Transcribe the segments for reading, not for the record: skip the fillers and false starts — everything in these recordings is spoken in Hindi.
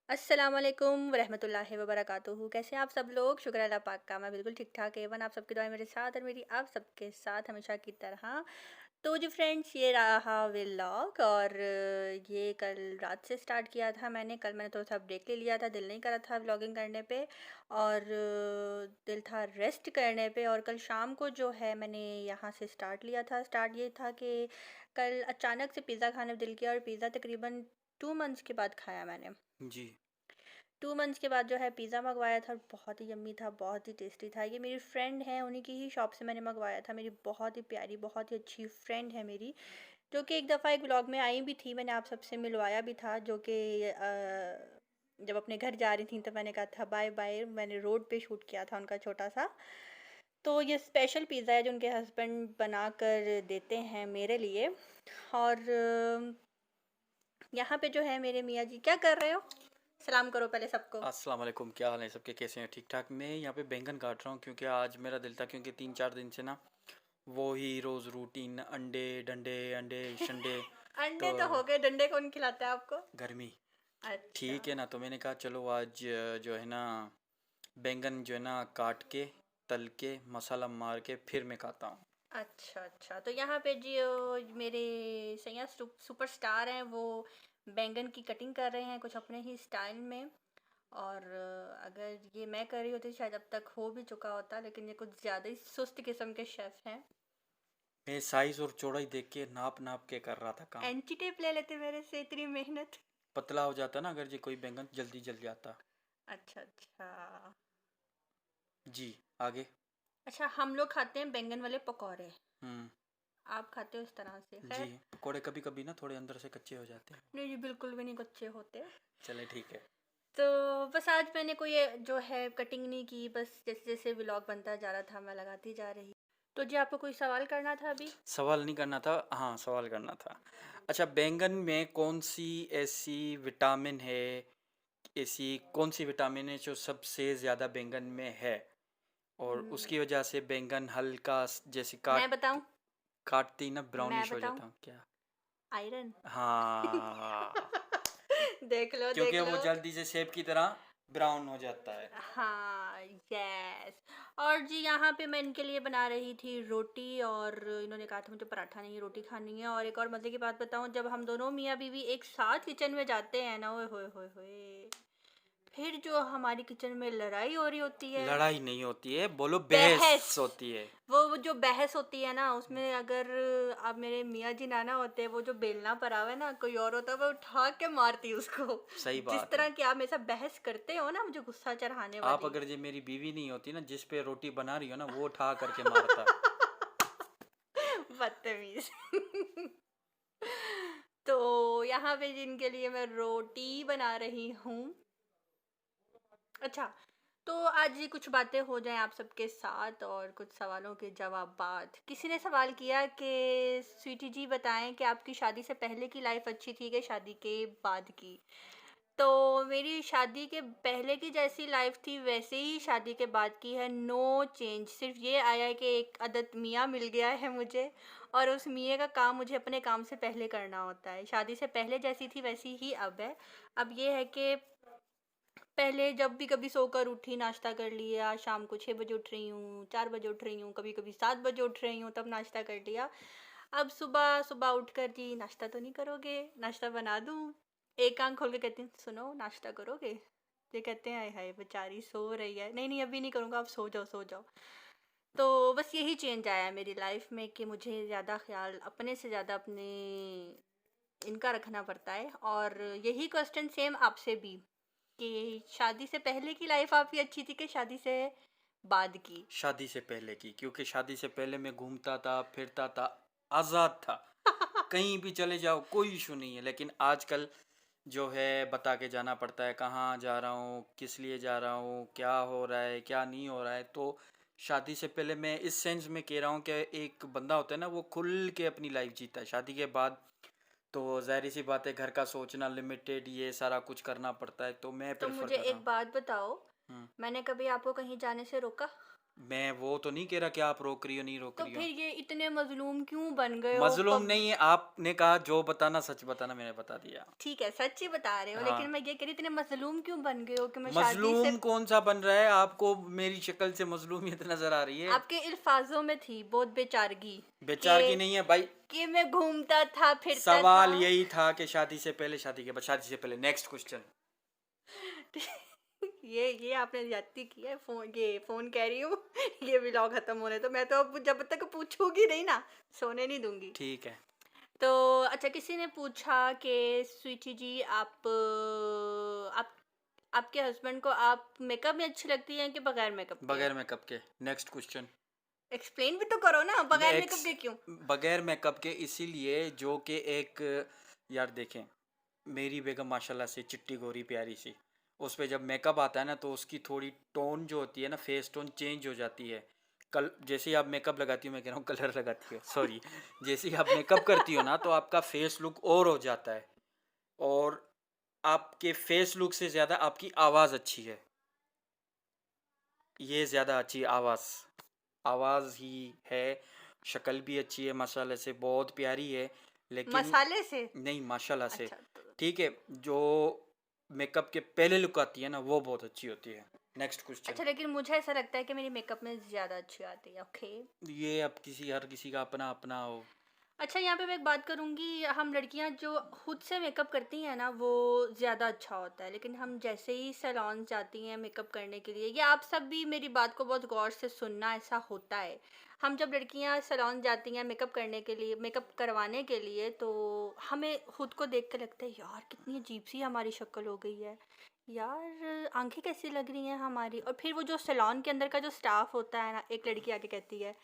अस्सलामुअलैकुम वरहमतुल्लाहि वबरकातुहू। कैसे हैं आप सब लोग? शुक्र अल्लाह पाक का, मैं बिल्कुल ठीक ठाक एवन आप सबकी दुआएं मेरे साथ और मेरी आप सबके साथ हमेशा की तरह। तो जी फ्रेंड्स, ये रहा व्लॉग और ये कल रात से स्टार्ट किया था मैंने। कल मैंने थोड़ा सा ब्रेक ले लिया था, दिल नहीं करा था व्लॉगिंग करने पे और दिल था रेस्ट करने पे। और कल शाम को जो है मैंने यहाँ से स्टार्ट लिया था। स्टार्ट ये था कि कल अचानक से पिज़्ज़ा खाने का दिल किया और पिज़्ज़ा तकरीबन 2 मंथ्स के बाद खाया मैंने। जी। 2 मंथ्स के बाद जो है पिज़्ज़ा मंगवाया था और बहुत ही यम्मी था, बहुत ही टेस्टी था। ये मेरी फ्रेंड है, उन्हीं की ही शॉप से मैंने मंगवाया था। मेरी बहुत ही प्यारी, बहुत ही अच्छी फ्रेंड है मेरी, जो कि एक दफ़ा एक व्लॉग में आई भी थी। मैंने आप सबसे मिलवाया भी था, जो कि जब अपने घर जा रही थी तो मैंने कहा था बाय बाय। मैंने रोड पे शूट किया था उनका छोटा सा। तो ये स्पेशल पिज़्ज़ा है जो उनके हस्बैंड बना कर देते हैं मेरे लिए। और यहाँ पे जो है मेरे मियाँ जी क्या कर रहे हो? सलाम करो पहले सबको। अस्सलाम वालेकुम, क्या हाल है सबके? कैसे हैं? ठीक ठाक। मैं यहाँ पे बैंगन काट रहा हूँ क्योंकि आज मेरा दिल था, क्योंकि 3-4 दिन से ना वो ही रोज़ रूटीन अंडे डंडे अंडे शंडे। अंडे तो तो हो गए, डंडे कौन खिलाता है आपको? गर्मी अच्छा। ठीक है ना, तो मैंने कहा चलो आज जो है ना बैंगन जो है ना काट के तल के मसाला मार के फिर मैं खाता हूँ। अच्छा अच्छा, तो यहाँ पे जी मेरे सैया सुपरस्टार हैं, वो बैंगन की कटिंग कर रहे हैं कुछ अपने ही स्टाइल में। और अगर ये मैं कर रही होती शायद अब तक हो भी चुका होता, लेकिन ये कुछ ज़्यादा ही सुस्त किस्म के शेफ़ हैं। मैं साइज़ और चौड़ाई देख के नाप नाप के कर रहा था काम। एंटी टेप ले लेते मेरे से, इतनी मेहनत। पतला हो जाता ना अगर जी कोई बैंगन जल्दी जल जाता। अच्छा अच्छा। जी। आगे। अच्छा, हम लोग खाते हैं बैंगन वाले पकौड़े, हम्म। आप खाते हो इस तरह से? जी। खैर, पकोड़े कभी कभी ना थोड़े अंदर से कच्चे हो जाते हैं। नहीं जी, बिल्कुल भी नहीं कच्चे होते। चले ठीक है। तो बस आज मैंने कोई जो है कटिंग नहीं की, बस जैसे जैसे व्लॉग बनता जा रहा था मैं लगाती जा रही। तो जी आपको कोई सवाल करना था अभी? सवाल नहीं करना था, हाँ सवाल करना था। अच्छा, बैंगन में कौन सी ऐसी विटामिन है, ऐसी कौन सी विटामिन है जो सबसे ज़्यादा बैंगन में है और हम्म, उसकी वजह से बैंगन हल्का जैसे मैं बताऊं? काटते ही ना मैं ब्राउनिश हो बताऊं? जाता हूँ क्या? आयरन। हाँ। देख लो क्योंकि देख वो लो। जल्दी से सेब की तरह ब्राउन हो जाता है। हाँ, यस। और जी यहाँ पे मैं इनके लिए बना रही थी रोटी, और इन्होंने कहा था मुझे पराठा नहीं रोटी खानी है। और एक और मज़े की बात बताऊँ, जब हम दोनों मियाँ बीवी एक साथ किचन में जाते हैं ना, ओए होए होए होए, फिर जो हमारी किचन में लड़ाई हो रही होती है। लड़ाई नहीं होती है, बोलो बहस बहस। होती है। वो जो बहस होती है ना, उसमें अगर अब मेरे मियाँ जी ना ना होते, वो जो बेलना पड़ा हुआ है ना, कोई और होता वो उठा के मारती उसको। सही जिस बात है। तरह की आप मेरे साथ बहस करते हो ना, मुझे गुस्सा चढ़ाने आप वाली। अगर ये मेरी बीवी नहीं होती ना, जिस पे रोटी बना रही हो ना वो उठा करके मारता। बदतमीज। तो यहाँ पे जिनके लिए मैं रोटी बना रही हूँ। अच्छा, तो आज ये कुछ बातें हो जाएं आप सबके साथ और कुछ सवालों के जवाबात। किसी ने सवाल किया कि स्वीटी जी बताएं कि आपकी शादी से पहले की लाइफ अच्छी थी कि शादी के बाद की? तो मेरी शादी के पहले की जैसी लाइफ थी वैसे ही शादी के बाद की है, नो चेंज। सिर्फ ये आया है कि एक अदद मियाँ मिल गया है मुझे, और उस मियाँ का काम मुझे अपने काम से पहले करना होता है। शादी से पहले जैसी थी वैसी ही अब है। अब ये है कि पहले जब भी कभी सोकर उठी, नाश्ता कर लिया, शाम को 6 बजे उठ रही हूँ, 4 बजे उठ रही हूँ, कभी कभी 7 बजे उठ रही हूँ, तब नाश्ता कर लिया। अब सुबह सुबह उठ कर जी नाश्ता तो नहीं करोगे, नाश्ता बना दूँ? एक आंख खोल के कहती हूँ सुनो नाश्ता करोगे? ये कहते हैं हाय हाय बेचारी सो रही है, नहीं नहीं अभी नहीं करूँगा, आप सो जाओ सो जाओ। तो बस यही चेंज आया है मेरी लाइफ में कि मुझे ज़्यादा ख्याल अपने से ज़्यादा अपने इनका रखना पड़ता है। और यही क्वेश्चन सेम आपसे भी, कि शादी से पहले की लाइफ आपकी अच्छी थी कि शादी से बाद की? शादी से पहले की, क्योंकि शादी से पहले मैं घूमता था फिरता था, आज़ाद था, कहीं भी चले जाओ कोई इशू नहीं है। लेकिन आजकल जो है बता के जाना पड़ता है कहाँ जा रहा हूँ, किस लिए जा रहा हूँ, क्या हो रहा है क्या नहीं हो रहा है। तो शादी से पहले मैं इस सेंस में कह रहा हूँ कि एक बंदा होता है ना वो खुल के अपनी लाइफ जीता है। शादी के बाद तो ज़ाहिर सी बात है घर का सोचना लिमिटेड, ये सारा कुछ करना पड़ता है, तो मैं तो प्रेफर मुझे कर रहा एक हूँ। बात बताओ, हम्म। मैंने कभी आपको कहीं जाने से रोका? मैं वो तो नहीं कह रहा कि आप रोक रही हो, नहीं रोक तो रही हो। फिर ये इतने मजलूम क्यों बन गए हो मजलूम पब? नहीं है, आपने कहा जो बताना सच बताना, मैंने बता दिया। ठीक है, सच ही बता रहे हो, लेकिन हाँ। मैं ये कह रही इतने मजलूम क्यों बन गए हो कि मैं शादी से। मजलूम कौन सा बन रहा है? आपको मेरी शक्ल से मजलूमियत नजर आ रही है? आपके अल्फाजों में थी बहुत बेचारगी बेचार कि की नहीं है भाई। मैं घूमता था फिरता था। सवाल यही था कि शादी से पहले, शादी के बाद, शादी से पहले। Next question. ये आपने ज्यादती की है। फोन कह रही हूँ। ये व्लॉग खत्म होने तो मैं तो अब जब तक पूछूंगी नहीं ना, सोने नहीं दूंगी। ठीक है। तो अच्छा, किसी ने पूछा कि स्वीटी जी, आप आपके हस्बैंड को आप मेकअप में अच्छी लगती हैं कि बगैर मेकअप के? बगैर मेकअप के। Next question. एक्सप्लेन भी तो करो ना, बगैर मेकअप एक्स के क्यों? बगैर मेकअप के इसीलिए जो कि एक, यार देखें, मेरी बेगम माशाल्लाह से चिट्टी गोरी प्यारी सी, उस पे जब मेकअप आता है ना तो उसकी थोड़ी टोन जो होती है ना, फेस टोन चेंज हो जाती है। कल जैसे ही आप मेकअप लगाती हो, मैं कह रहा हूँ कलर लगाती हो, सॉरी, जैसे ही आप मेकअप करती हो ना तो आपका फेस लुक और हो जाता है। और आपके फेस लुक से ज़्यादा आपकी आवाज़ अच्छी है, ये ज़्यादा अच्छी आवाज़, आवाज़ ही है। शक्ल भी अच्छी है माशाल्लाह से, बहुत प्यारी है। लेकिन मसाले से? नहीं, माशाल्लाह से, अच्छा तो ठीक है, जो मेकअप के पहले लुक आती है ना वो बहुत अच्छी होती है। Next question. अच्छा, लेकिन मुझे ऐसा लगता है कि मेरी मेकअप में ज़्यादा अच्छी आती है। ओके। ये अब हर किसी का अपना अपना हो। अच्छा, यहाँ पे मैं एक बात करूँगी, हम लड़कियाँ जो खुद से मेकअप करती हैं ना वो ज़्यादा अच्छा होता है, लेकिन हम जैसे ही सैलून जाती हैं मेकअप करने के लिए, या आप सब भी मेरी बात को बहुत गौर से सुनना, ऐसा होता है। हम जब लड़कियाँ सैलून जाती हैं मेकअप करने के लिए, मेकअप करवाने के लिए, तो हमें खुद को देख के लगता है यार कितनी अजीब सी हमारी शक्ल हो गई है, यार आंखें कैसी लग रही हैं हमारी। और फिर वो जो सैलून के अंदर का जो स्टाफ होता है ना, एक लड़की आके कहती है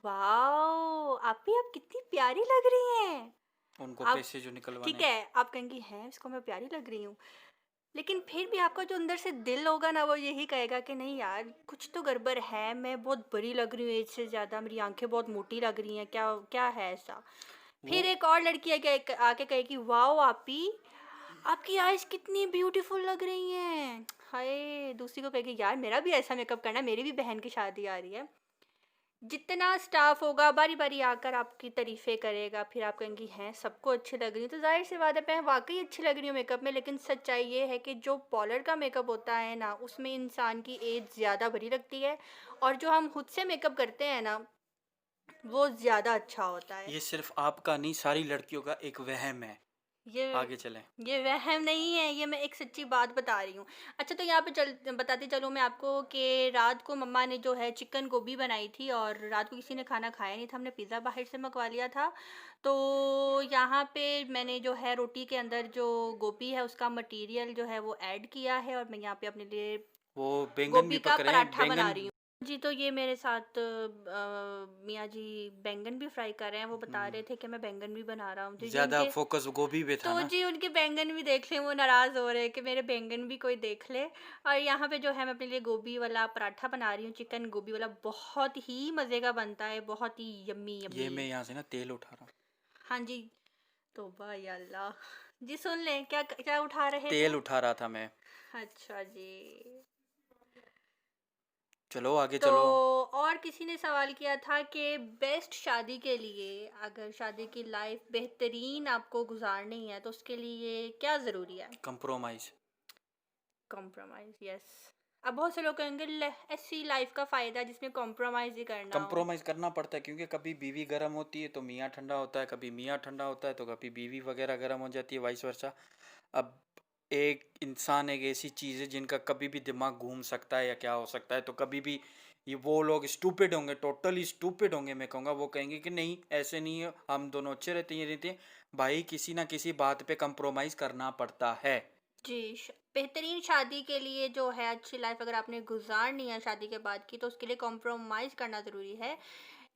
वाओ आप कितनी प्यारी लग रही हैं। उनको आप पैसे जो ठीक निकलवाने। है, आप कहेंगी हैं इसको मैं प्यारी लग रही हूँ, लेकिन फिर भी आपका जो अंदर से दिल होगा ना वो यही कहेगा कि नहीं यार कुछ तो गड़बड़ है, मैं बहुत बड़ी लग रही हूँ एज से ज़्यादा, मेरी आंखें बहुत मोटी लग रही हैं, क्या क्या है ऐसा। वो फिर एक और लड़की आके कहेगी वाओ आपी, आपकी आइज कितनी ब्यूटीफुल लग रही हैं। हाय, दूसरी को कहेगी यार मेरा भी ऐसा मेकअप करना है, मेरी भी बहन की शादी आ रही है। जितना स्टाफ होगा बारी बारी आकर आपकी तारीफ़ें करेगा, फिर आप कहेंगी हैं सबको अच्छी लग रही हूँ, तो जाहिर सी बात है मैं वाकई अच्छी लग रही हूँ मेकअप में। लेकिन सच्चाई ये है कि जो पार्लर का मेकअप होता है ना उसमें इंसान की एज ज़्यादा भरी लगती है, और जो हम खुद से मेकअप करते हैं ना वो ज़्यादा अच्छा होता है। ये सिर्फ आपका नहीं, सारी लड़कियों का एक वहम है। ये आगे चलें। ये वहम नहीं है, ये मैं एक सच्ची बात बता रही हूँ। अच्छा, तो यहाँ पे बताती चलूँ मैं आपको कि रात को मम्मा ने जो है चिकन गोभी बनाई थी, और रात को किसी ने खाना खाया नहीं था, हमने पिज़्ज़ा बाहर से मंगवा लिया था। तो यहाँ पे मैंने जो है रोटी के अंदर जो गोभी है उसका मटेरियल जो है वो ऐड किया है, और मैं यहाँ पे अपने लिए वो बैंगन भी गोभी का पक रहे हैं, पराठा बना बैंगन। रही हूँ। जी, तो ये मेरे साथ मियाँ जी बैंगन भी फ्राई कर रहे हैं, वो बता रहे थे कि मैं बैंगन भी बना रहा हूँ, तो जी ज़्यादा उनके फोकस गोभी पे था तो ना। जी उनके बैंगन भी देख लें, वो नाराज़ हो रहे हैं कि मेरे बैंगन भी कोई देख ले। और यहाँ पे जो है मैं अपने लिए गोभी वाला पराठा बना रही हूँ, चिकन गोभी वाला, बहुत ही मज़े का बनता है, बहुत ही यम्मी ये यम्मी। मैं यहाँ से ना तेल उठा रहा हूँ। हाँ जी। तौबा या अल्लाह। जी सुन लें, क्या क्या उठा रहे थे? तेल उठा रहा था मैं। अच्छा जी। चलो आगे तो चलो। और किसी ने सवाल किया था कि बेस्ट शादी के लिए, अगर शादी की लाइफ बेहतरीन आपको गुजारनी है तो उसके लिए क्या ज़रूरी है? कंप्रोमाइज। Compromise, yes. अब बहुत से लोग कहेंगे ऐसी लाइफ का फ़ायदा है जिसमें कॉम्प्रोमाइज़ ही करना हो। कंप्रोमाइज करना पड़ता है क्योंकि कभी बीवी गर्म होती है तो मियाँ ठंडा होता है, कभी मियाँ ठंडा होता है तो कभी बीवी वगैरह गर्म हो जाती है, वाइस वर्सा। अब एक इंसान एक ऐसी चीज़ है जिनका कभी भी दिमाग घूम सकता है या क्या हो सकता है, तो कभी भी ये वो लोग स्टूपिड होंगे, टोटली स्टूपिड होंगे, मैं कहूँगा। वो कहेंगे कि नहीं ऐसे नहीं है, हम दोनों अच्छे रहते हैं, ये रहते हैं। भाई किसी ना किसी बात पे कंप्रोमाइज़ करना पड़ता है। जी, बेहतरीन शादी के लिए जो है अच्छी लाइफ अगर आपने गुजारनी है शादी के बाद की, तो उसके लिए कॉम्प्रोमाइज़ करना ज़रूरी है।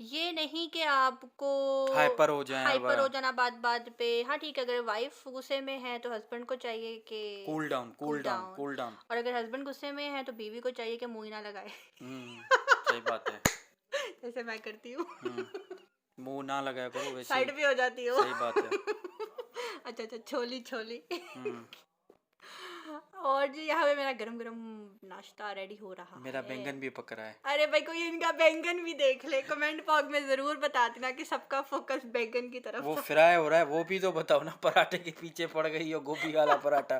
ये नहीं कि आपको हाइपर हो जाए हाइपर हो जाना बात बात पे। हाँ ठीक है, अगर वाइफ गुस्से में है तो हस्बैंड को चाहिए कि cool down, cool cool down, down, cool down. और अगर हस्बैंड गुस्से में है तो बीवी को चाहिए कि मुँह ही ना लगाए। सही बात है। जैसे मैं करती हूँ। हम्म मुंह ना लगाया करो वैसे ही। साइड भी हो जाती हूँ। सही बात है। अच्छा अच्छा, छोली छोली। हम्म और जी यहाँ पे मेरा गरम-गरम नाश्ता रेडी हो रहा मेरा है। बैंगन भी पक रहा है। अरे भाई कोई इनका बैंगन भी देख ले, कमेंट बॉक्स में ज़रूर बता देना कि सबका फोकस बैंगन की तरफ वो था। फ्राई हो रहा है, वो भी तो बताओ ना। पराठे के पीछे पड़ गई हो, गोभी वाला पराठा।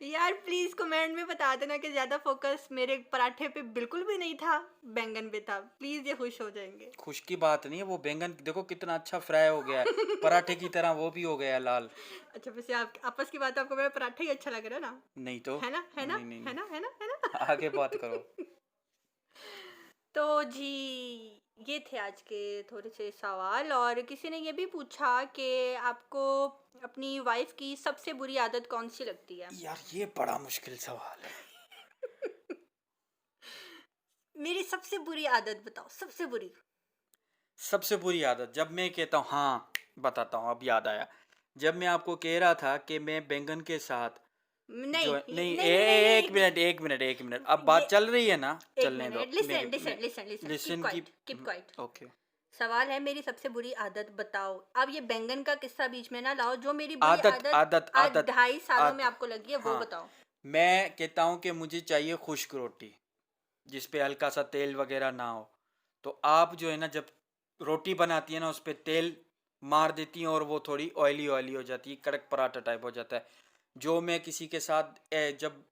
यार प्लीज़ कमेंट में बता देना कि ज़्यादा फोकस मेरे पराठे पे बिल्कुल भी नहीं था, बैंगन पे था। प्लीज़ ये खुश हो जाएँगे। खुश की बात नहीं है, वो बैंगन देखो कितना अच्छा फ्राई हो गया है, पराठे की तरह वो भी हो गया है लाल। अच्छा वैसे आप आपस की बात है, आपको मेरा पराठा ही अच्छा लग रहा है ना? नहीं तो। है ना? है ना? नहीं नहीं है नहीं। ना? है ना? है ना? आगे बात करो। तो जी ये थे आज के थोड़े से सवाल, और किसी ने ये भी पूछा कि आपको अपनी वाइफ की सबसे बुरी आदत कौन सी लगती है? यार ये बड़ा मुश्किल सवाल है। मेरी सबसे बुरी आदत बताओ, सबसे बुरी। सबसे बुरी आदत, जब मैं कहता हूँ, हाँ बताता हूँ, अब याद आया। जब मैं आपको कह रहा था कि मैं बैंगन के साथ नहीं जो है, नहीं, नहीं नहीं नहीं एक मिनट, एक मिनट, एक मिनट, अब ये बात चल रही है ना, एक चलने दो मिनट, मेरे लिसन मैं listen listen listen, keep listen की। Quiet, keep quiet. ओके। सवाल है मेरी सबसे बुरी आदत बताओ। अब ये बैंगन का किस्सा बीच में ना लाओ। जो मेरी बुरी आदत आदत आदत आज आदत 2.5 सालों में आदत आपको लगी है वो हाँ, बताओ। मैं कहता हूँ कि मुझे चाहिए खुश्क रोटी, जिस पे हल्का सा तेल वगैरह ना हो। तो आप जो है ना, जब रोटी बनाती है ना, उस पे तेल मार देती हैं और वो थोड़ी ऑयली ऑयली हो जाती है, कड़क पराठा टाइप हो जाता है। जो मैं किसी के साथ जब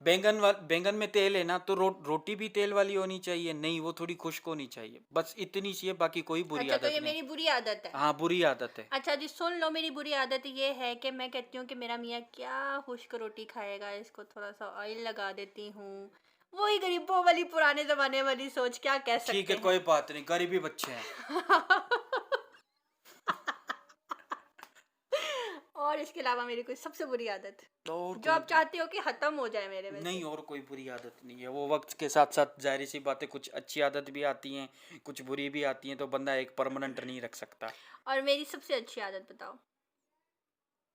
बैंगन में तेल है ना, तो रोटी भी तेल वाली होनी चाहिए, नहीं वो थोड़ी खुश्क होनी चाहिए, बस इतनी सी है, बाकी कोई बुरी अच्छा तो आदत ये नहीं। मेरी बुरी आदत है। हाँ, बुरी आदत है। अच्छा जी सुन लो, मेरी बुरी आदत ये है कि मैं कहती हूँ कि मेरा मियाँ क्या खुश्क रोटी खाएगा, इसको थोड़ा सा ऑयल लगा देती हूँ। वही गरीबों वाली पुराने जमाने वाली सोच, क्या कह ठीक सकते है, हैं। कोई बात नहीं, गरीबी बच्चे हैं। और इसके अलावा मेरी कोई सबसे बुरी आदत तो और जो कोई आप चाहते हो कि खत्म हो जाए मेरे में नहीं, से? और कोई बुरी आदत नहीं है। वो वक्त के साथ साथ जाहिर सी बातें, कुछ अच्छी आदत भी आती हैं, कुछ बुरी भी आती हैं, तो बंदा एक परमानेंट नहीं रख सकता। और मेरी सबसे अच्छी आदत बताओ।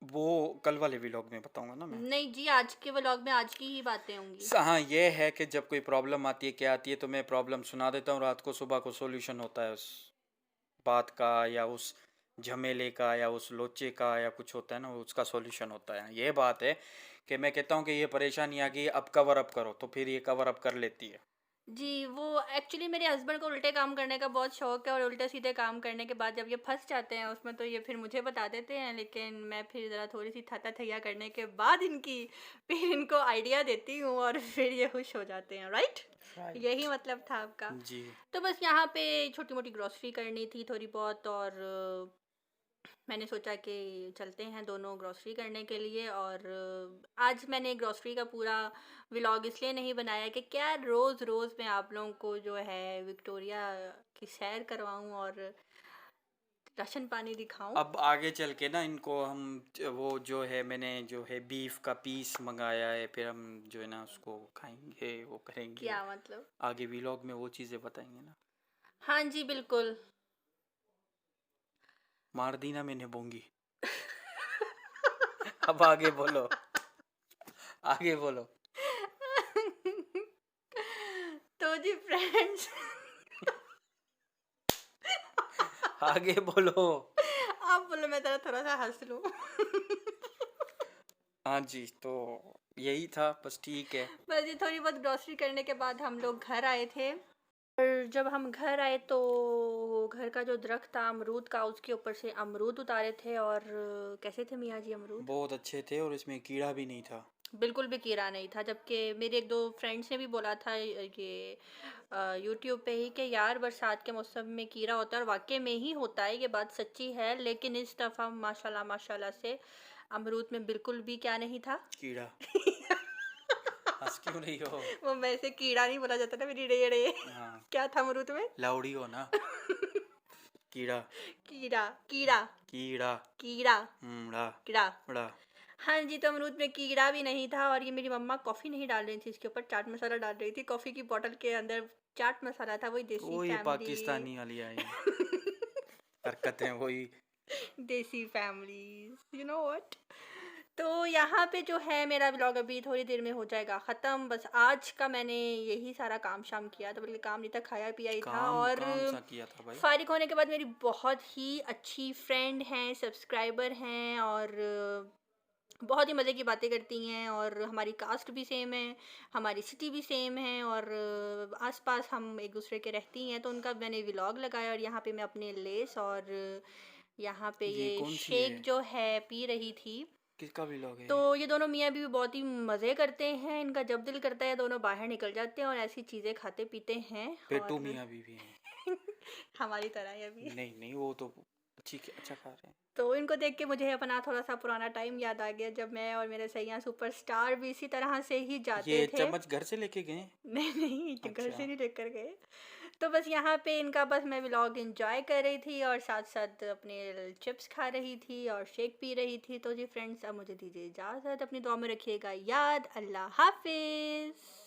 वो कल वाले व्लॉग में बताऊंगा ना मैं। नहीं जी, आज के व्लॉग में आज की ही बातें होंगी। हाँ, ये है कि जब कोई प्रॉब्लम आती है, क्या आती है, तो मैं प्रॉब्लम सुना देता हूँ रात को, सुबह को सॉल्यूशन होता है उस बात का, या उस झमेले का, या उस लोचे का, या कुछ होता है ना, उसका सॉल्यूशन होता है। ये बात है कि मैं कहता हूँ कि ये परेशानी आ गई, अब कवर अप करो, तो फिर ये कवर अप कर लेती है। जी, वो एक्चुअली मेरे हस्बैंड को उल्टे काम करने का बहुत शौक है, और उल्टे-सीधे काम करने के बाद जब ये फँस जाते हैं उसमें तो ये फिर मुझे बता देते हैं, लेकिन मैं फिर ज़रा थोड़ी-सी थाता-थैया करने के बाद इनकी फिर इनको आइडिया देती हूँ और फिर ये खुश हो जाते हैं, राइट? राइट। यही मतलब था आपका। जी। तो बस यहाँ पे छोटी-मोटी ग्रॉसरी करनी थी थोड़ी बहुत, और मैंने सोचा कि चलते हैं दोनों ग्रॉसरी करने के लिए। और आज मैंने ग्रॉसरी का पूरा व्लॉग इसलिए नहीं बनाया कि क्या रोज़ रोज़ मैं आप लोगों को जो है विक्टोरिया की सैर करवाऊं और राशन पानी दिखाऊं। अब आगे चल के ना इनको हम वो जो है, मैंने जो है बीफ का पीस मंगाया है, फिर हम जो है ना उसको खाएंगे, वो करेंगे। क्या मतलब? आगे व्लॉग में वो चीज़ें बताएंगे ना। हाँ जी बिल्कुल। मार दी ना मैंने बोंगी। अब आगे बोलो, आगे बोलो। तो जी फ्रेंड्स, आगे बोलो। आप बोलो मैं जरा थोड़ा सा हंस लूं। हाँ जी, तो यही था बस, ठीक है। बस ये थोड़ी बहुत ग्रॉसरी करने के बाद हम लोग घर आए थे। और जब हम घर आए तो घर का जो दरख्त था अमरूद का, उसके ऊपर से अमरूद उतारे थे। और कैसे थे मियाँ जी अमरूद? बहुत अच्छे थे, और इसमें कीड़ा भी नहीं था। बिल्कुल भी कीड़ा नहीं था, जबकि मेरे एक दो फ्रेंड्स ने भी बोला था ये यूट्यूब पे ही कि यार बरसात के मौसम में कीड़ा होता है, और वाकई में ही होता है, ये बात सच्ची है। लेकिन इस दफ़ा माशाल्लाह माशाल्लाह से अमरूद में बिल्कुल भी क्या नहीं था। कीड़ा। हंस क्यों रही हो? वो वैसे कीड़ा नहीं बोला जाता ना, मेरी रे रे। हाँ, क्या था अमरूद में? लाउडी हो ना। कीड़ा। कीड़ा कीड़ा कीड़ा। कीड़ा ड़ा। कीड़ा। ड़ा। हाँ जी, तो अमरूद में कीड़ा भी नहीं था। और ये मेरी मम्मा कॉफ़ी नहीं डाल रही थी इसके ऊपर, चाट मसाला डाल रही थी। कॉफ़ी की बोतल के अंदर चाट मसाला था, वही देसी वो ये फैमिली। पाकिस्तानी वाली आई हैं हरकतें वही। देसी फैमिलीज, यू नो व्हाट। तो यहाँ पे जो है मेरा ब्लॉग अभी थोड़ी देर में हो जाएगा ख़त्म। बस आज का मैंने यही सारा काम शाम किया, तो बल्कि काम नहीं था, खाया पिया ही था। काम और काम सा किया था भाई। फारिग होने के बाद मेरी बहुत ही अच्छी फ्रेंड हैं, सब्सक्राइबर हैं, और बहुत ही मज़े की बातें करती हैं और हमारी कास्ट भी सेम है, हमारी सिटी भी सेम है और आस-पास हम एक-दूसरे के रहती हैं, तो उनका मैंने व्लॉग लगाया और यहाँ पे मैं अपने लेस और यहाँ पे ये ये कौन सी है? शेक जो है पी रही थी। किसका व्लॉग है तो ये? ये दोनों मियाँ-बीवी बहुत ही मज़े करते हैं, इनका जब दिल करता है दोनों बाहर निकल जाते हैं और ऐसी चीज़ें खाते-पीते हैं पेटू और मियाँ बीवी हैं। हमारी तरह ये भी। नहीं नहीं, वो तो अच्छा खा रहे हैं। तो इनको देख के मुझे अपना थोड़ा-सा पुराना टाइम याद आ गया जब मैं और मेरे सैयां सुपरस्टार भी इसी तरह से ही जाते ये थे। चम्मच घर से लेके गए? नहीं, नहीं, तो घर से अच्छा। नहीं लेकर गए। तो बस यहाँ पे इनका बस मैं व्लॉग एन्जॉय कर रही थी और साथ-साथ अपने चिप्स खा रही थी और शेक पी रही थी। तो जी फ्रेंड्स, अब मुझे दीजिए इजाज़त, अपनी दुआ में रखिएगा याद। अल्लाह हाफ़िज़।